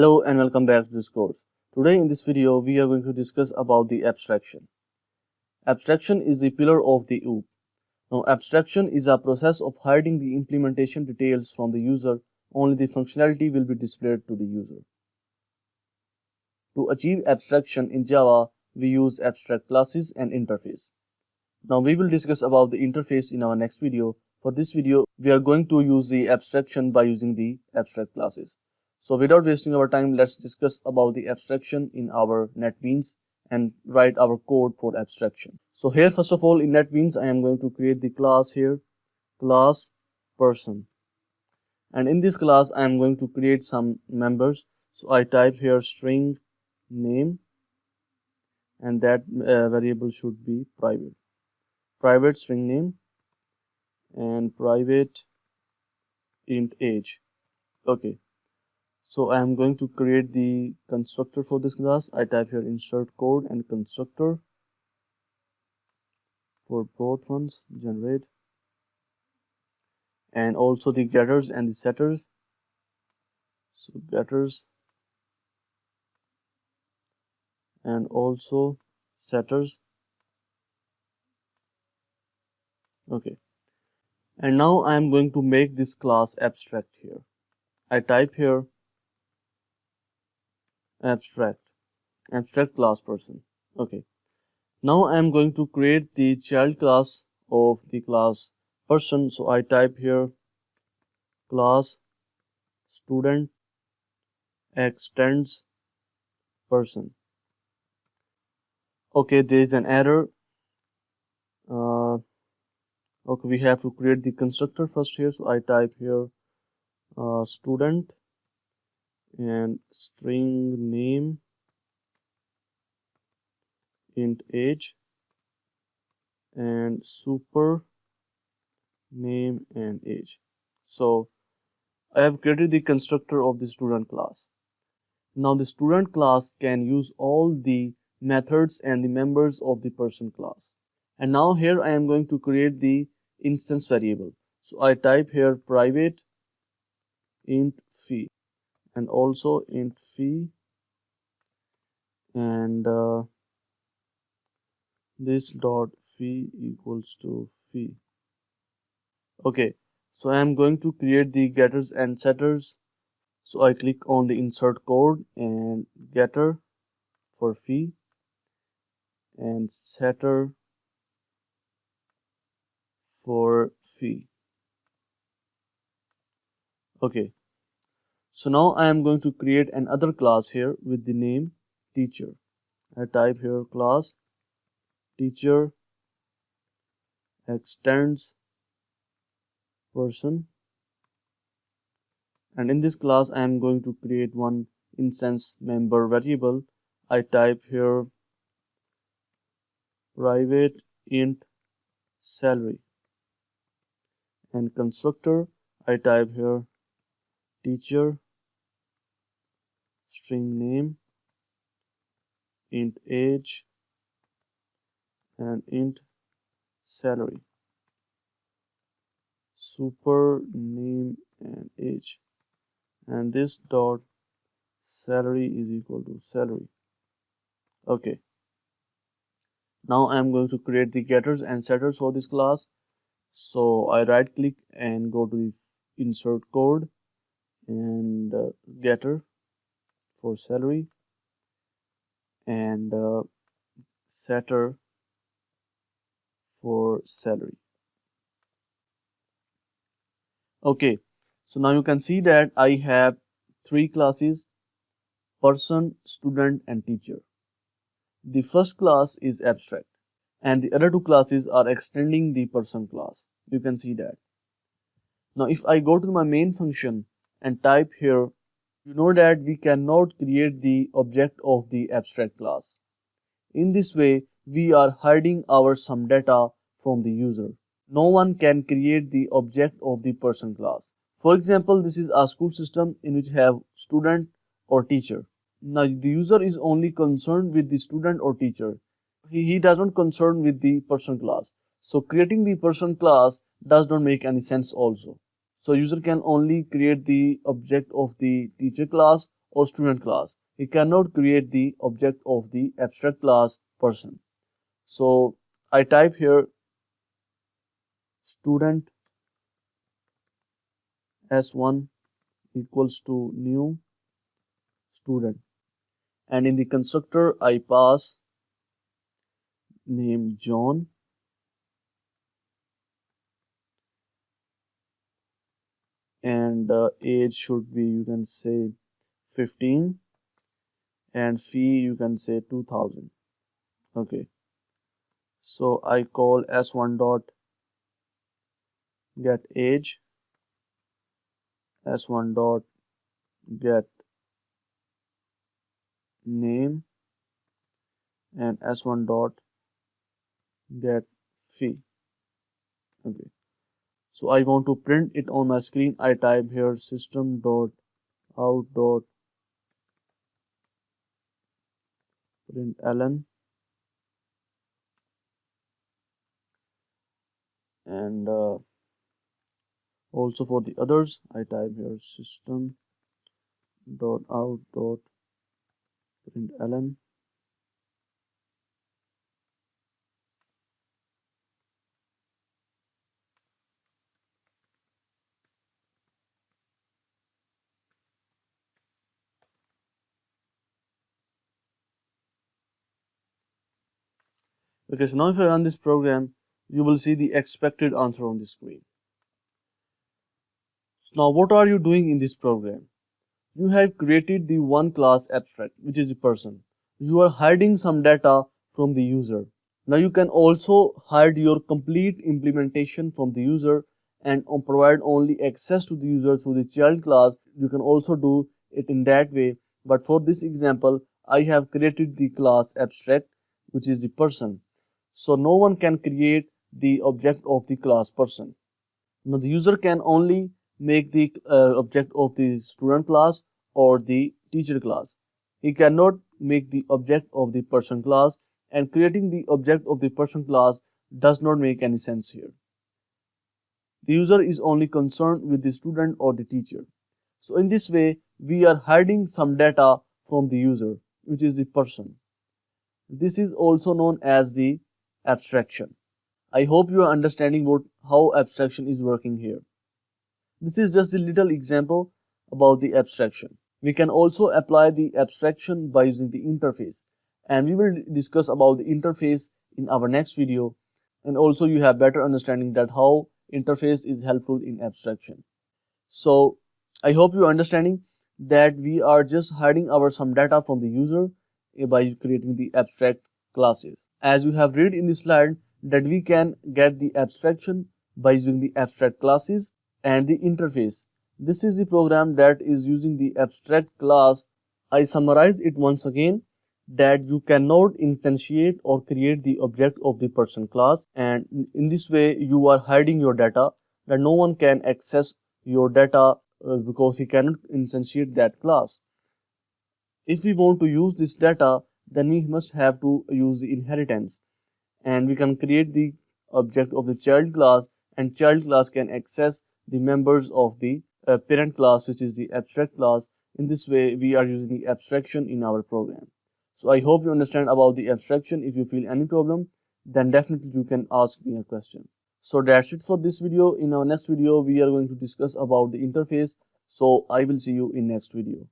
Hello and welcome back to this course. Today in this video we are going to discuss about the abstraction. Abstraction is the pillar of the OOP. Now abstraction is a process of hiding the implementation details from the user. Only the functionality will be displayed to the user. To achieve abstraction in Java, we use abstract classes and interface. Now we will discuss about the interface in our next video. For this video, we are going to use the abstraction by using the abstract classes. So without wasting our time, let's discuss about the abstraction in our NetBeans and write our code for abstraction. So here first of all in NetBeans, I am going to create the class here, class person. And in this class, I am going to create some members. So I type here string name and that variable should be private. Private string name and private int age. Okay. So I am going to create the constructor for this class. I type here insert code and constructor for both ones, generate, and also the getters and the setters. So getters and also setters. Okay. And now I am going to make this class abstract here. I type here abstract class person. Okay. Now I am going to create the child class of the class person. So I type here class student extends person. Okay, there is an error. Okay, we have to create the constructor first here. So I type here student and string name int age and super name and age. So I have created the constructor of the student class. Now the student class can use all the methods and the members of the person class. And now here I am going to create the instance variable. So I type here private int fee and also int fee and this dot fee equals to fee. Okay, so I am going to create the getters and setters. So I click on the insert code and getter for fee and setter for fee. Okay. So now I am going to create another class here with the name teacher. I type here class teacher extends person, and in this class I am going to create one instance member variable. I type here private int salary and constructor. I type here teacher string name int age and int salary, super name and age, and this dot salary is equal to salary. Okay, now I am going to create the getters and setters for this class. So I right click and go to the insert code and getter for salary and setter for salary. Okay, so now you can see that I have three classes: person, student and teacher. The first class is abstract and the other two classes are extending the person class. You can see that. Now if I go to my main function and type here, you know that we cannot create the object of the abstract class. In this way, we are hiding our some data from the user. No one can create the object of the person class. For example, this is a school system in which have student or teacher. Now the user is only concerned with the student or teacher. He does not concern with the person class. So creating the person class does not make any sense also. So user can only create the object of the teacher class or student class. He cannot create the object of the abstract class person. So I type here student s1 equals to new student, and in the constructor I pass name John and age should be, you can say, 15, and fee you can say 2000. Okay, so I call s1 dot get age, s1 dot get name, and s1 dot get fee. Okay, so I want to print it on my screen. I type here system dot out dot println, and also for the others I type here system dot out dot println. Okay, so now if I run this program, you will see the expected answer on the screen. So now what are you doing in this program? You have created the one class abstract, which is a person. You are hiding some data from the user. Now you can also hide your complete implementation from the user and provide only access to the user through the child class. You can also do it in that way. But for this example, I have created the class abstract, which is the person. So no one can create the object of the class person. Now the user can only make the object of the student class or the teacher class. He cannot make the object of the person class, and creating the object of the person class does not make any sense here. The user is only concerned with the student or the teacher. So in this way, we are hiding some data from the user, which is the person. This is also known as the abstraction. I hope you are understanding how abstraction is working here. This is just a little example about the abstraction. We can also apply the abstraction by using the interface, and we will discuss about the interface in our next video, and also you have better understanding that how interface is helpful in abstraction. So I hope you are understanding that we are just hiding our some data from the user by creating the abstract classes. As you have read in the slide that we can get the abstraction by using the abstract classes and the interface. This is the program that is using the abstract class. I summarize it once again that you cannot instantiate or create the object of the person class, and in this way you are hiding your data, that no one can access your data because he cannot instantiate that class. If we want to use this data, then we must have to use the inheritance, and we can create the object of the child class, and child class can access the members of the parent class, which is the abstract class. In this way we are using the abstraction in our program. So I hope you understand about the abstraction. If you feel any problem, then definitely you can ask me a question. So that's it for this video. In our next video we are going to discuss about the interface. So I will see you in next video.